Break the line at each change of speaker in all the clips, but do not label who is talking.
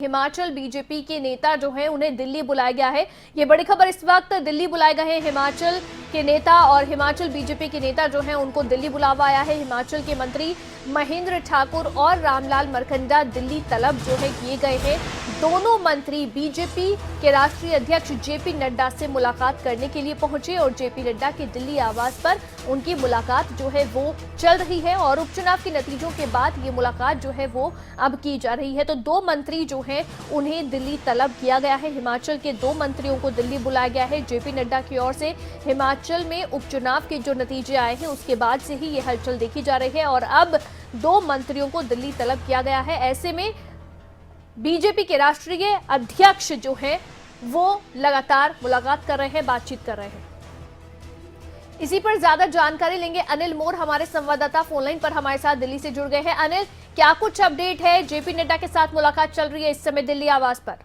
Himachal BJP के नेता जो हैं उन्हें दिल्ली बुलाया गया है। ये बड़ी खबर इस वक्त दिल्ली बुलाए गए हैं हिमाचल के नेता और हिमाचल बीजेपी के नेता जो हैं उनको दिल्ली बुलावा आया है। हिमाचल के मंत्री महेंद्र ठाकुर और रामलाल मारकंडा दिल्ली तलब जो है किए गए हैं। दोनों मंत्री बीजेपी के राष्ट्रीय अध्यक्ष जेपी नड्डा से मुलाकात करने के लिए पहुंचे और जेपी नड्डा के दिल्ली आवास पर उनकी मुलाकात जो है वो चल रही है और उपचुनाव के नतीजों के बाद ये मुलाकात जो है वो अब की जा रही है। तो दो मंत्री जो हैं उन्हें दिल्ली तलब किया गया है। हिमाचल के दो मंत्रियों को दिल्ली बुलाया गया है। जेपी नड्डा की ओर से हिमाचल में उपचुनाव के जो नतीजे आए हैं उसके बाद से ही ये हलचल देखी जा रही है और अब दो मंत्रियों को दिल्ली तलब किया गया है। ऐसे में बीजेपी के राष्ट्रीय अध्यक्ष जो हैं वो लगातार मुलाकात कर रहे हैं, बातचीत कर रहे हैं। इसी पर ज्यादा जानकारी लेंगे अनिल मोर, हमारे संवाददाता फोनलाइन पर हमारे साथ दिल्ली से जुड़ गए हैं। अनिल, क्या कुछ अपडेट है? जेपी नड्डा के साथ मुलाकात चल रही है इस समय दिल्ली आवास पर।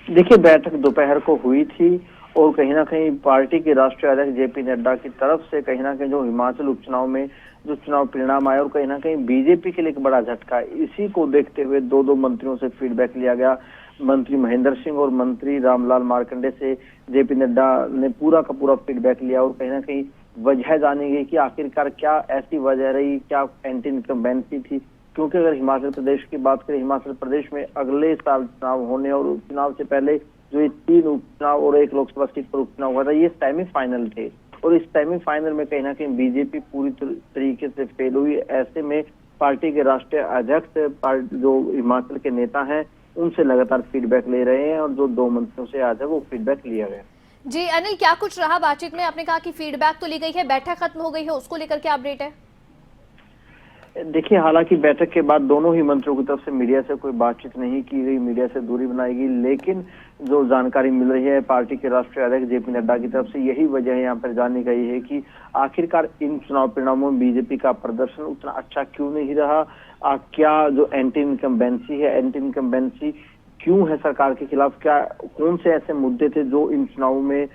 देखिए, बैठक दोपहर को हुई थी और कहीं ना कहीं पार्टी के राष्ट्रीय अध्यक्ष जेपी नड्डा की तरफ से कहीं ना कहीं जो हिमाचल उपचुनाव में जो चुनाव परिणाम आए और कहीं ना कहीं बीजेपी के लिए एक बड़ा झटका, इसी को देखते हुए दो मंत्रियों से फीडबैक लिया गया। मंत्री महेंद्र सिंह और मंत्री रामलाल मारकंडे से जेपी नड्डा ने पूरा का पूरा फीडबैक लिया और कहीं ना कहीं वजह जानी गई कि आखिरकार क्या ऐसी वजह रही, क्या एंटी इनकम्बेंसी थी। क्योंकि अगर हिमाचल प्रदेश की बात करें, हिमाचल प्रदेश में अगले साल चुनाव होने और चुनाव से पहले जो ये 3 उपचुनाव और 1 लोकसभा सीट पर उपचुनाव हुआ था, ये सेमीफाइनल थे और इस सेमीफाइनल में कहीं ना कहीं बीजेपी पूरी तरीके से फेल हुई। ऐसे में पार्टी के राष्ट्रीय अध्यक्ष जो हिमाचल के नेता हैं उनसे लगातार फीडबैक ले रहे हैं और जो दो मंत्रियों से आज है वो फीडबैक लिया गया।
जी अनिल, क्या कुछ रहा बातचीत में? आपने कहा कि फीडबैक तो ली गई है, बैठक खत्म हो गई है, उसको लेकर क्या अपडेट है?
देखिए, हालांकि बैठक के बाद दोनों ही मंत्रियों की तरफ से मीडिया से कोई बातचीत नहीं की गई, मीडिया से दूरी बनाई गई, लेकिन जो जानकारी मिल रही है पार्टी के राष्ट्रीय अध्यक्ष जेपी नड्डा की तरफ से यही वजह यहाँ पर जाननी गई है कि आखिरकार इन चुनाव परिणामों में बीजेपी का प्रदर्शन उतना अच्छा क्यों नहीं रहा। क्या जो एंटी इनकम्बेंसी है, एंटी इनकम्बेंसी क्यों है सरकार के खिलाफ, क्या कौन से ऐसे मुद्दे थे जो इन चुनावों में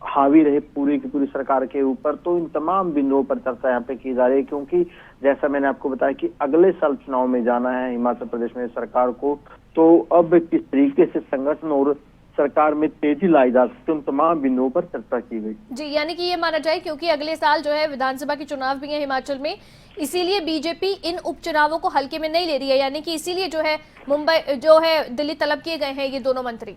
हावी रहे पूरी की पूरी सरकार के ऊपर। तो इन तमाम बिंदुओं पर चर्चा यहाँ पे की जा रही है क्योंकि जैसा मैंने आपको बताया कि अगले साल चुनाव में जाना है हिमाचल प्रदेश में सरकार को, तो अब किस तरीके से संगठन और सरकार में तेजी लाई जा सकती है, उन तमाम बिंदुओं पर चर्चा की गई।
जी, यानी कि ये माना जाए क्योंकि अगले साल जो है विधानसभा के चुनाव भी है हिमाचल में, इसीलिए बीजेपी इन उपचुनावों को हल्के में नहीं ले रही है, यानी कि इसीलिए जो है मुंबई जो है दिल्ली तलब किए गए हैं ये दोनों मंत्री।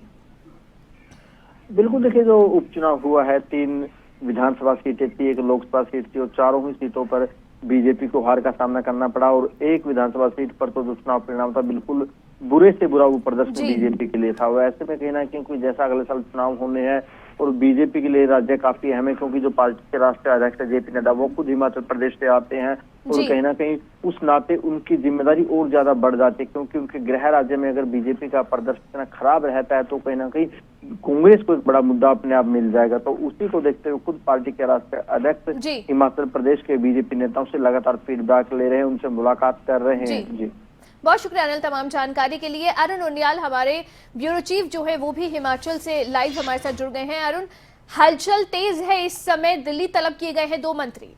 बिल्कुल, देखिए जो उपचुनाव हुआ है 3 विधानसभा सीटें थी, 1 लोकसभा सीट थी और चारों ही सीटों पर बीजेपी को हार का सामना करना पड़ा और 1 विधानसभा सीट पर तो जो चुनाव परिणाम था बिल्कुल बुरे से बुरा वो प्रदर्शन बीजेपी के लिए था। वो ऐसे में कहीं ना कहीं जैसा अगले साल चुनाव होने हैं और बीजेपी के लिए राज्य काफी अहम है क्योंकि जो पार्टी के राष्ट्रीय अध्यक्ष जेपी नड्डा वो खुद हिमाचल प्रदेश से आते हैं और कहीं ना कहीं उस नाते उनकी जिम्मेदारी और ज्यादा बढ़ जाती है क्योंकि उनके गृह राज्य में अगर बीजेपी का प्रदर्शन इतना खराब रहता है तो कहीं ना कहीं कांग्रेस को एक बड़ा मुद्दा अपने आप मिल जाएगा। तो उसी को देखते हुए खुद पार्टी के राष्ट्रीय अध्यक्ष हिमाचल प्रदेश के बीजेपी नेताओं से लगातार फीडबैक ले रहे हैं, उनसे मुलाकात कर रहे हैं। जी,
बहुत शुक्रिया अनिल तमाम जानकारी के लिए। अरुण उनियाल हमारे ब्यूरो चीफ जो है वो भी हिमाचल से लाइव हमारे साथ जुड़ गए हैं। अरुण, हलचल तेज है इस समय, दिल्ली तलब किए गए हैं दो मंत्री।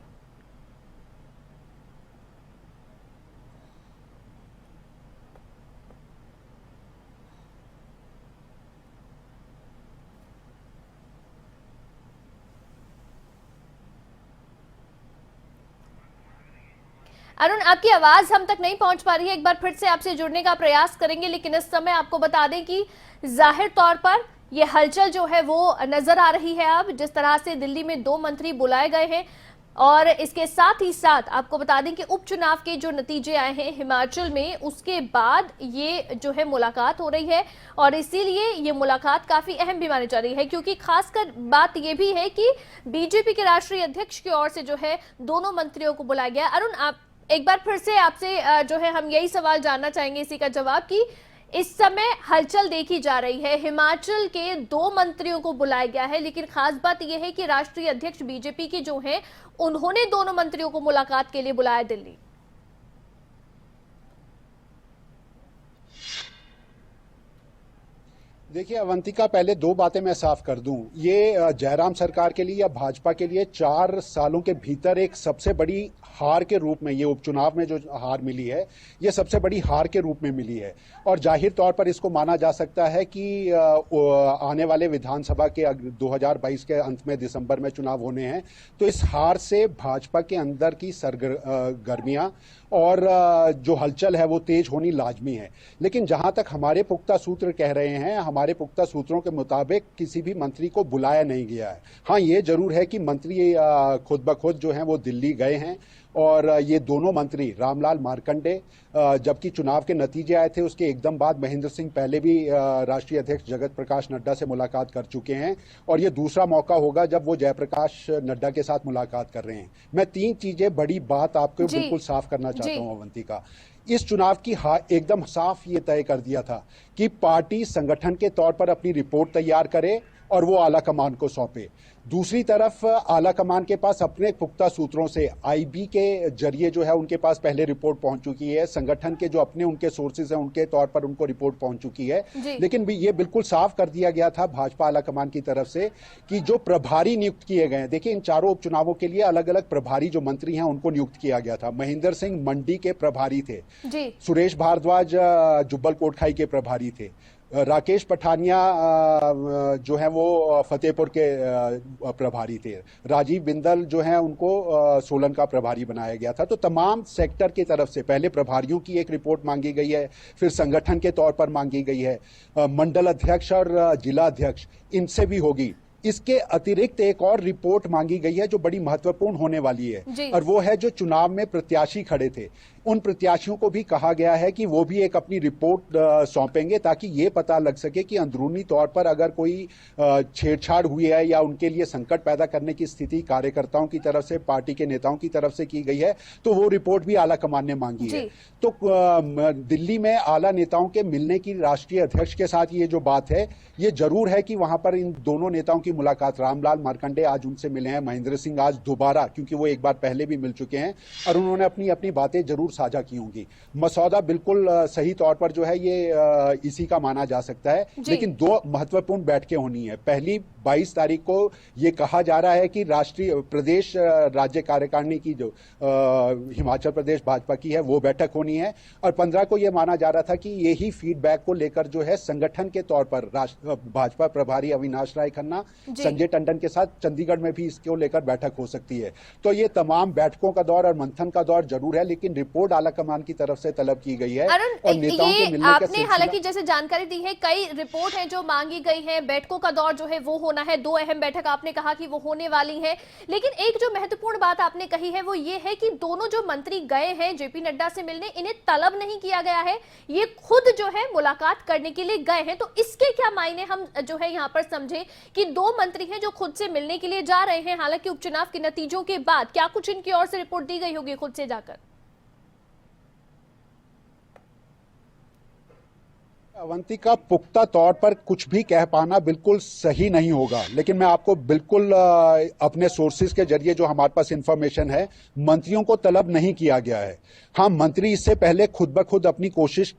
अरुण, आपकी आवाज हम तक नहीं पहुंच पा रही है, एक बार फिर से आपसे जुड़ने का प्रयास करेंगे, लेकिन इस समय आपको बता दें कि जाहिर तौर पर ये हलचल जो है वो नजर आ रही है। अब जिस तरह से दिल्ली में 2 मंत्री बुलाए गए हैं और इसके साथ ही साथ आपको बता दें कि उपचुनाव के जो नतीजे आए हैं हिमाचल में उसके बाद ये जो है मुलाकात हो रही है और इसीलिए ये मुलाकात काफी अहम भी मानी जा रही है क्योंकि खासकर बात ये भी है कि बीजेपी के राष्ट्रीय अध्यक्ष की ओर से जो है दोनों मंत्रियों को बुलाया गया। अरुण, आप एक बार फिर से आपसे जो है हम यही सवाल जानना चाहेंगे इसी का जवाब कि इस समय हलचल देखी जा रही है, हिमाचल के 2 मंत्रियों को बुलाया गया है, लेकिन खास बात यह है कि राष्ट्रीय अध्यक्ष बीजेपी के जो हैं उन्होंने दोनों मंत्रियों को मुलाकात के लिए बुलाया दिल्ली।
देखिए अवंतिका, पहले 2 बातें मैं साफ कर दूं। ये जयराम सरकार के लिए या भाजपा के लिए 4 सालों के भीतर एक सबसे बड़ी हार के रूप में, ये उपचुनाव में जो हार मिली है, ये सबसे बड़ी हार के रूप में मिली है। और जाहिर तौर पर इसको माना जा सकता है कि आने वाले विधानसभा के 2022 के अंत में दिसंबर में चुनाव होने हैं, तो इस हार से भाजपा के अंदर की सरगर्मियां और जो हलचल है वो तेज होनी लाजमी है। लेकिन जहां तक हमारे पुख्ता सूत्र कह रहे हैं, हमारे पुख्ता सूत्रों के मुताबिक किसी भी मंत्री को बुलाया नहीं गया है। हाँ, ये जरूर है कि मंत्री खुद ब खुद जो हैं वो दिल्ली गए हैं, और ये दोनों मंत्री रामलाल मार्कंडे, जबकि चुनाव के नतीजे आए थे उसके एकदम बाद महेंद्र सिंह पहले भी राष्ट्रीय अध्यक्ष जगत प्रकाश नड्डा से मुलाकात कर चुके हैं, और ये दूसरा मौका होगा जब वो जयप्रकाश नड्डा के साथ मुलाकात कर रहे हैं। मैं 3 चीजें बड़ी बात आपको बिल्कुल साफ करना चाहता हूं अवंतिका। इस चुनाव की एकदम साफ ये तय कर दिया था कि पार्टी संगठन के तौर पर अपनी रिपोर्ट तैयार करे और वो आला कमान को सौंपे। दूसरी तरफ आला कमान के पास अपने पुख्ता सूत्रों से आईबी के जरिए जो है उनके पास पहले रिपोर्ट पहुंच चुकी है, संगठन के जो अपने उनके सोर्सेज हैं उनके तौर पर उनको रिपोर्ट पहुंच चुकी है। लेकिन भी ये बिल्कुल साफ कर दिया गया था भाजपा आला कमान की तरफ से कि जो प्रभारी नियुक्त किए गए हैं, देखिए इन चारों उपचुनावों के लिए अलग अलग प्रभारी जो मंत्री हैं उनको नियुक्त किया गया था। महेंद्र सिंह मंडी के प्रभारी थे, सुरेश भारद्वाज जुब्बल कोटखाई के प्रभारी थे, राकेश पठानिया जो है वो फतेहपुर के प्रभारी थे, राजीव बिंदल जो है उनको सोलन का प्रभारी बनाया गया था। तो तमाम सेक्टर की तरफ से पहले प्रभारियों की एक रिपोर्ट मांगी गई है, फिर संगठन के तौर पर मांगी गई है, मंडल अध्यक्ष और जिला अध्यक्ष इनसे भी होगी। इसके अतिरिक्त एक और रिपोर्ट मांगी गई है जो बड़ी महत्वपूर्ण होने वाली है, और वो है जो चुनाव में प्रत्याशी खड़े थे उन प्रत्याशियों को भी कहा गया है कि वो भी एक अपनी रिपोर्ट सौंपेंगे, ताकि ये पता लग सके कि अंदरूनी तौर पर अगर कोई छेड़छाड़ हुई है या उनके लिए संकट पैदा करने की स्थिति कार्यकर्ताओं की तरफ से, पार्टी के नेताओं की तरफ से की गई है, तो वो रिपोर्ट भी आला कमान ने मांगी है। तो दिल्ली में आला नेताओं के मिलने की राष्ट्रीय अध्यक्ष के साथ ये जो बात है, ये जरूर है कि वहां पर इन दोनों नेताओं की मुलाकात, रामलाल मार्कंडे आज उनसे मिले हैं, महेंद्र सिंह आज दोबारा, क्योंकि वो एक बार पहले भी मिल चुके हैं, और उन्होंने अपनी अपनी बातें जरूर साझा की होंगी। मसौदा बिल्कुल सही तौर पर जो है ये इसी का माना जा सकता है। लेकिन 2 महत्वपूर्ण बैठकें होनी है। पहली 22 तारीख को ये कहा जा रहा है कि राष्ट्रीय प्रदेश राज्य कार्यकारिणी की जो हिमाचल प्रदेश भाजपा की है वो बैठक होनी है, और 15 को ये माना जा रहा था कि यही फीडबैक को लेकर जो है संगठन के तौर पर भाजपा प्रभारी अविनाश राय खन्ना, संजय टंडन के साथ चंडीगढ़ में भी इसको लेकर बैठक हो सकती है। तो ये तमाम बैठकों का दौर और मंथन का दौर जरूर है, लेकिन रिपोर्ट आला कमान की तरफ से तलब की गई है। और नेताओं के मिलने का
आपने हालांकि जैसे जानकारी दी है, कई रिपोर्ट है जो मांगी गई है, बैठकों का दौर जो है वो होना है, 2 अहम बैठक आपने कहा कि वो होने वाली है। लेकिन एक जो महत्वपूर्ण बात आपने कही है वो ये है कि दोनों जो मंत्री गए हैं जेपी नड्डा से मिलने, इन्हें तलब नहीं किया गया है, ये खुद जो है मुलाकात करने के लिए गए हैं। तो इसके क्या मायने हम जो है यहाँ पर समझे कि 2 मंत्री हैं जो खुद से मिलने के लिए जा रहे हैं, हालांकि उपचुनाव के नतीजों के बाद, क्या कुछ इनकी ओर से रिपोर्ट दी गई होगी खुद से जाकर?
अवंतिका, पुख्ता तौर पर कुछ भी कह पाना बिल्कुल सही नहीं होगा, लेकिन मैं आपको बिल्कुल अपने सोर्सेज के जरिए जो हमारे पास इंफॉर्मेशन है, मंत्रियों को तलब नहीं किया गया है। हाँ, मंत्री इससे पहले खुद ब खुद अपनी कोशिश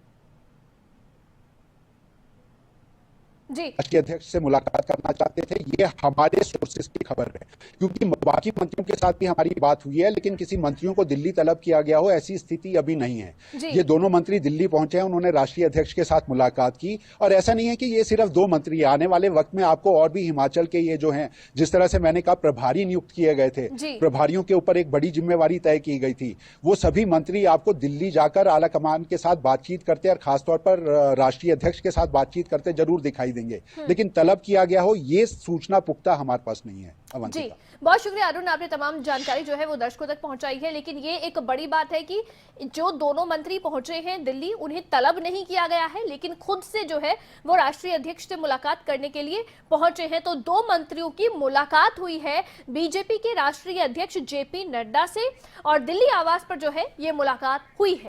राष्ट्रीय अध्यक्ष से मुलाकात करना चाहते थे, ये हमारे सोर्सेज की खबर है, क्योंकि बाकी मंत्रियों के साथ भी हमारी बात हुई है, लेकिन किसी मंत्रियों को दिल्ली तलब किया गया हो ऐसी स्थिति अभी नहीं है। ये दोनों मंत्री दिल्ली पहुंचे हैं, उन्होंने राष्ट्रीय अध्यक्ष के साथ मुलाकात की, और ऐसा नहीं है कि ये सिर्फ 2 मंत्री, आने वाले वक्त में आपको और भी हिमाचल के ये जो हैं, जिस तरह से मैंने कहा प्रभारी नियुक्त किए गए थे, प्रभारियों के ऊपर एक बड़ी जिम्मेवारी तय की गई थी, वो सभी मंत्री आपको दिल्ली जाकर आला कमान के साथ बातचीत करते और खासतौर पर राष्ट्रीय अध्यक्ष के साथ बातचीत करते जरूर दिखाई देंगे। लेकिन तलब किया गया हो ये सूचना पुख्ता हमारे पास नहीं है।
जी, बहुत शुक्रिया अरुण, आपने तमाम जानकारी जो है वो दर्शकों तक पहुंचाई है। लेकिन ये एक बड़ी बात है कि जो दोनों मंत्री पहुंचे हैं दिल्ली, उन्हें तलब नहीं किया गया है, लेकिन खुद से जो है वो राष्ट्रीय अध्यक्ष से मुलाकात करने के लिए पहुंचे हैं। तो 2 मंत्रियों की मुलाकात हुई है बीजेपी के राष्ट्रीय अध्यक्ष जेपी नड्डा से, और दिल्ली आवास पर जो है ये मुलाकात हुई है।